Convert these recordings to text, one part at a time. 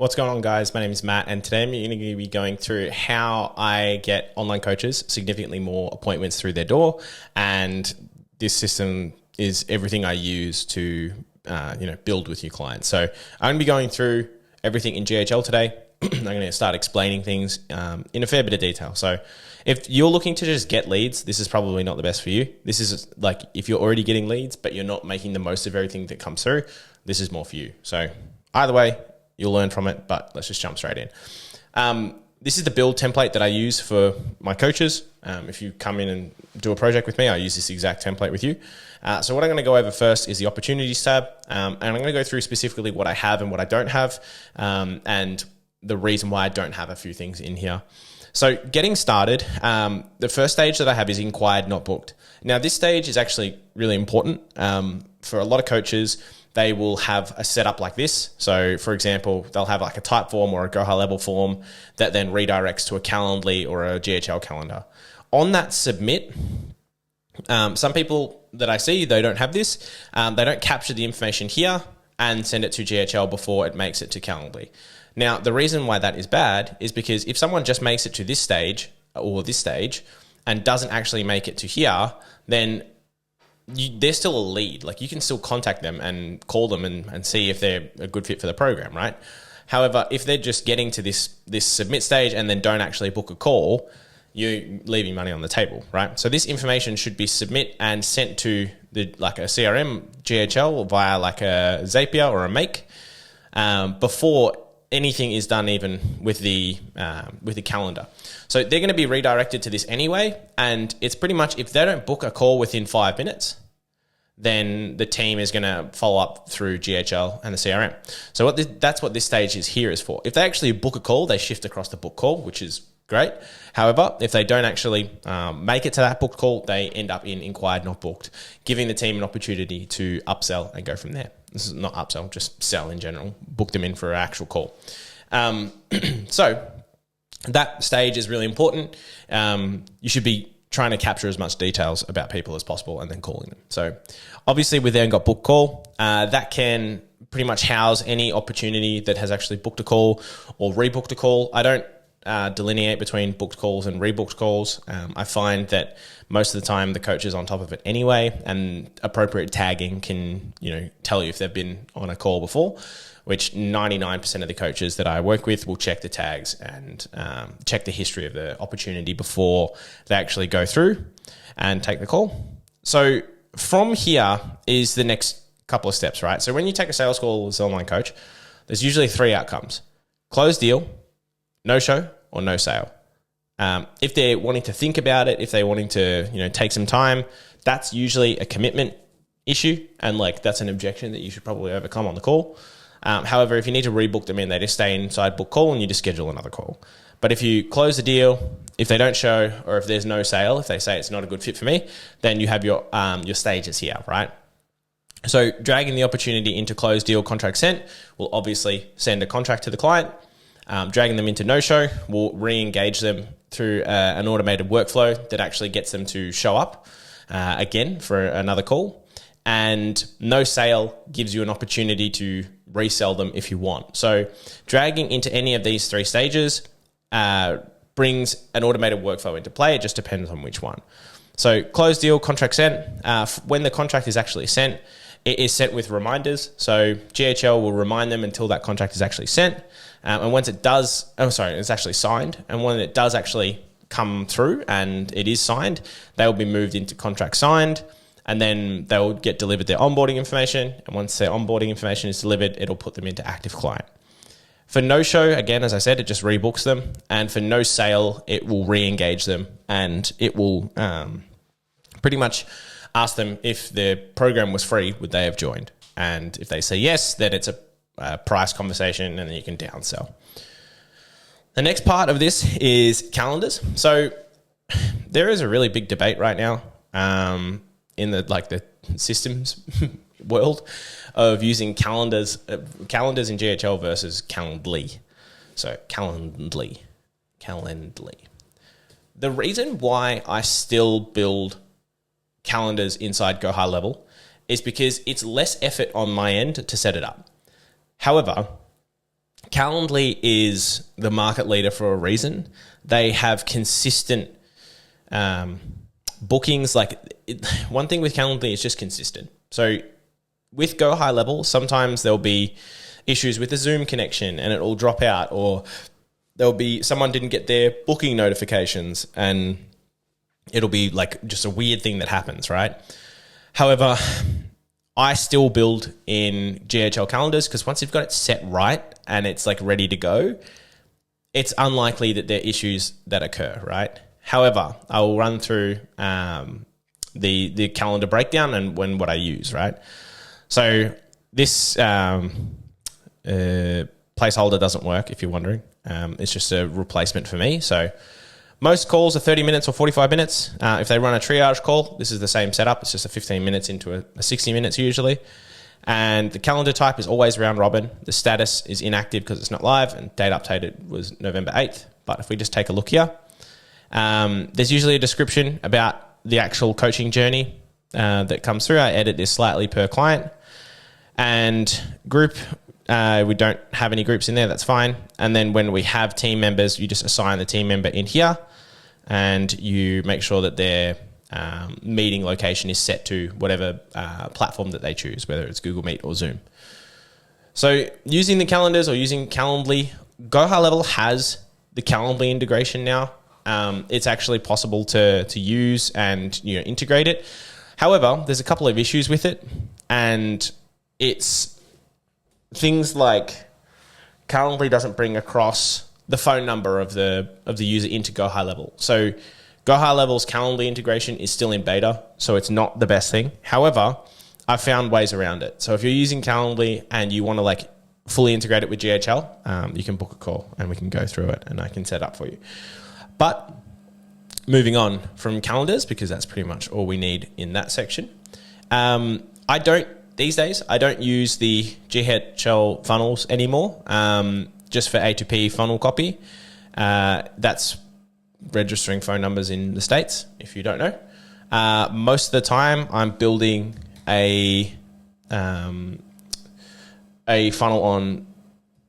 What's going on, guys? My name is Matt, and today I'm going to be going through how I get online coaches significantly more appointments through their door. And this system is everything I use to build with your clients. So I'm going to be going through everything in GHL today. I'm going to start explaining things in a fair bit of detail. So if you're looking to just get leads, this is probably not the best for you. This is like if you're already getting leads, but you're not making the most of everything that comes through, this is more for you. So either way, you'll learn from it, but let's just jump straight in. This is the build template that I use for my coaches. If you come in and do a project with me, I use this exact template with you. So what I'm going to go over first is the opportunities tab. And I'm going to go through specifically what I have and what I don't have, and the reason why I don't have a few things in here. So getting started, the first stage that I have is inquired, not booked. Now this stage is actually really important. For a lot of coaches, they will have a setup like this. So for example, they'll have like a type form or a Go High Level form that then redirects to a Calendly or a GHL calendar. On that submit, some people that I see, they don't have this. They don't capture the information here and send it to GHL before it makes it to Calendly. Now, the reason why that is bad is because if someone just makes it to this stage or this stage and doesn't actually make it to here, then they're still a lead. Like you can still contact them and call them and see if they're a good fit for the program, right? However, if they're just getting to this submit stage and then don't actually book a call, you're leaving money on the table, right? So this information should be submit and sent to like a CRM, GHL via like a Zapier or a Make before anything is done, even with the calendar. So they're going to be redirected to this anyway. And it's pretty much, if they don't book a call within 5 minutes, then the team is going to follow up through GHL and the CRM. So that's what this stage is here is for. If they actually book a call, they shift across to book call, which is great. However, if they don't actually make it to that booked call, they end up in inquired, not booked, giving the team an opportunity to upsell and go from there. This is not upsell, just sell in general, book them in for an actual call. So that stage is really important. You should be trying to capture as much details about people as possible and then calling them. So obviously we then got book call. That can pretty much house any opportunity that has actually booked a call or rebooked a call. I don't delineate between booked calls and rebooked calls. I find that most of the time the coach is on top of it anyway, and appropriate tagging can, tell you if they've been on a call before, which 99% of the coaches that I work with will check the tags and check the history of the opportunity before they actually go through and take the call. So from here is the next couple of steps, right? So when you take a sales call as an online coach, there's usually 3 outcomes: close deal, no show, or no sale. If they're wanting to think about it, if they're wanting to, take some time, that's usually a commitment issue. And that's an objection that you should probably overcome on the call. However, if you need to rebook them in, they just stay inside book call and you just schedule another call. But if you close the deal, if they don't show, or if there's no sale, if they say it's not a good fit for me, then you have your stages here, right? So dragging the opportunity into closed deal, contract sent will obviously send a contract to the client. Dragging them into no-show will re-engage them through an automated workflow that actually gets them to show up again for another call. And no sale gives you an opportunity to resell them if you want. So dragging into any of these 3 stages brings an automated workflow into play. It just depends on which one. So closed deal, contract sent. When the contract is actually sent, it is sent with reminders. So GHL will remind them until that contract is actually sent. And once it does, it's actually signed. And when it does actually come through and it is signed, they will be moved into contract signed, and then they'll get delivered their onboarding information. And once their onboarding information is delivered, it'll put them into active client. For no show, again, as I said, it just rebooks them. And for no sale, it will re-engage them, and it will pretty much ask them if the program was free, would they have joined? And if they say yes, then it's a price conversation, and then you can downsell. The next part of this is calendars. So there is a really big debate right now in the systems world of using calendars in GHL versus Calendly. So Calendly. The reason why I still build calendars inside Go High Level is because it's less effort on my end to set it up. However, Calendly is the market leader for a reason. They have consistent bookings. One thing with Calendly is just consistent. So with Go High Level, sometimes there'll be issues with the Zoom connection and it'll drop out, or there'll be someone didn't get their booking notifications and it'll be like just a weird thing that happens, right? However, I still build in GHL calendars because once you've got it set right and it's like ready to go, it's unlikely that there are issues that occur, right? However, I will run through the calendar breakdown and what I use, right? So this placeholder doesn't work, if you're wondering. It's just a replacement for me. So most calls are 30 minutes or 45 minutes. If they run a triage call, this is the same setup. It's just a 15 minutes into a 60 minutes usually. And the calendar type is always round robin. The status is inactive because it's not live, and date updated was November 8th. But if we just take a look here, there's usually a description about the actual coaching journey that comes through. I edit this slightly per client. And group, we don't have any groups in there, that's fine. And then when we have team members, you just assign the team member in here and you make sure that their meeting location is set to whatever platform that they choose, whether it's Google Meet or Zoom. So using the calendars or using Calendly, Go High Level has the Calendly integration now. It's actually possible to use and integrate it. However, there's a couple of issues with it, and it's things like Calendly doesn't bring across the phone number of the user into Go High Level. So Go High Level's Calendly integration is still in beta, so it's not the best thing. However, I found ways around it. So if you're using Calendly and you want to fully integrate it with GHL, you can book a call and we can go through it and I can set up for you. But moving on from calendars, because that's pretty much all we need in that section. These days, I don't use the GHL funnels anymore, just for A2P funnel copy. That's registering phone numbers in the States, if you don't know. Most of the time, I'm building a funnel on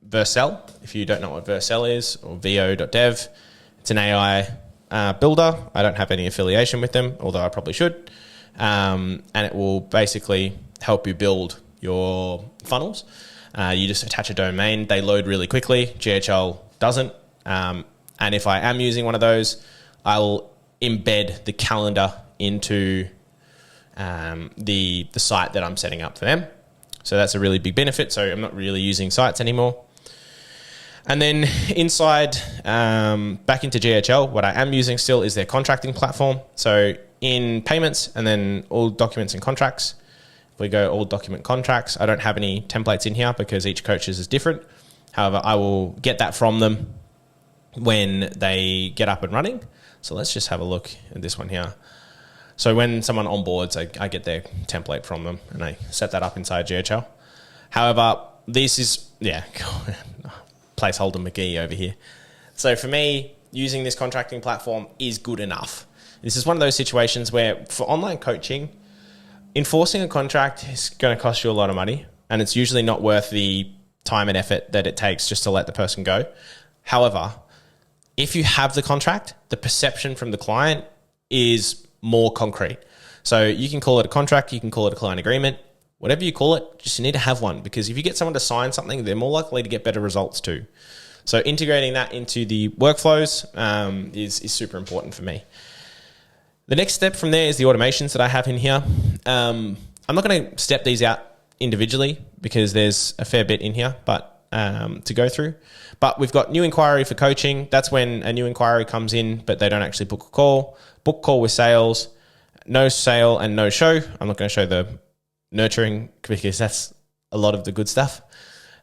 Vercel. If you don't know what Vercel is, or vo.dev, it's an AI builder. I don't have any affiliation with them, although I probably should. And it will basically help you build your funnels. You just attach a domain. They load really quickly. GHL doesn't. And if I am using one of those, I'll embed the calendar into the site that I'm setting up for them. So that's a really big benefit. So I'm not really using sites anymore. And then inside, back into GHL, what I am using still is their contracting platform. So in payments and then all documents and contracts, if we go all document contracts, I don't have any templates in here because each coach's is different. However, I will get that from them when they get up and running. So let's just have a look at this one here. So when someone onboards, I get their template from them and I set that up inside GHL. However, this is, placeholder McGee over here. So for me, using this contracting platform is good enough. This is one of those situations where for online coaching, enforcing a contract is going to cost you a lot of money, and it's usually not worth the time and effort that it takes just to let the person go. However, if you have the contract, the perception from the client is more concrete. So you can call it a contract, you can call it a client agreement, whatever you call it, just you need to have one, because if you get someone to sign something, they're more likely to get better results too. So integrating that into the workflows is super important for me. The next step from there is the automations that I have in here. I'm not going to step these out individually because there's a fair bit in here, but to go through. But we've got new inquiry for coaching. That's when a new inquiry comes in, but they don't actually book a call. Book call with sales, no sale and no show. I'm not going to show the nurturing because that's a lot of the good stuff.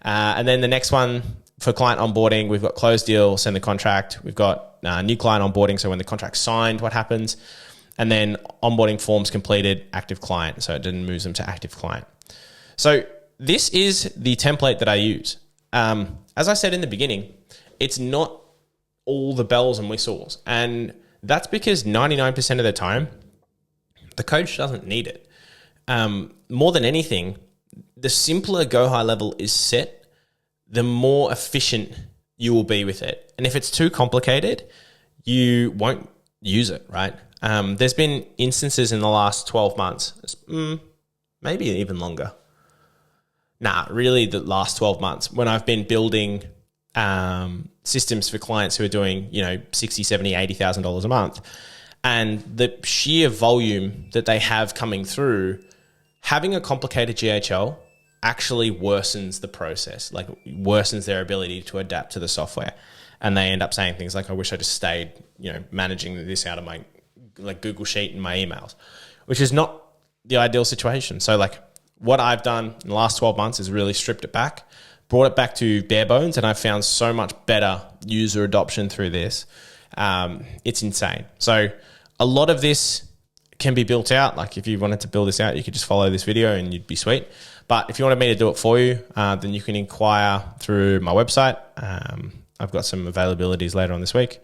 And then the next one for client onboarding, we've got closed deal, send the contract. We've got new client onboarding. So when the contract's signed, what happens? And then onboarding forms completed, active client. So it then moves them to active client. So this is the template that I use. As I said in the beginning, it's not all the bells and whistles. And that's because 99% of the time, the coach doesn't need it. More than anything, the simpler Go High Level is set, the more efficient you will be with it. And if it's too complicated, you won't use it, right? There's been instances in the last 12 months, maybe even longer. Really the last 12 months when I've been building systems for clients who are doing, $60,000, $70,000, $80,000 a month. And the sheer volume that they have coming through, having a complicated GHL actually worsens the process, like worsens their ability to adapt to the software. And they end up saying things like, I wish I just stayed, managing this out of my Google Sheet and my emails, which is not the ideal situation. So what I've done in the last 12 months is really stripped it back, brought it back to bare bones, and I've found so much better user adoption through this. It's insane. So a lot of this can be built out. Like if you wanted to build this out, you could just follow this video and you'd be sweet. But if you wanted me to do it for you, then you can inquire through my website. I've got some availabilities later on this week.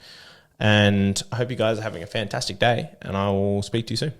And I hope you guys are having a fantastic day, and I will speak to you soon.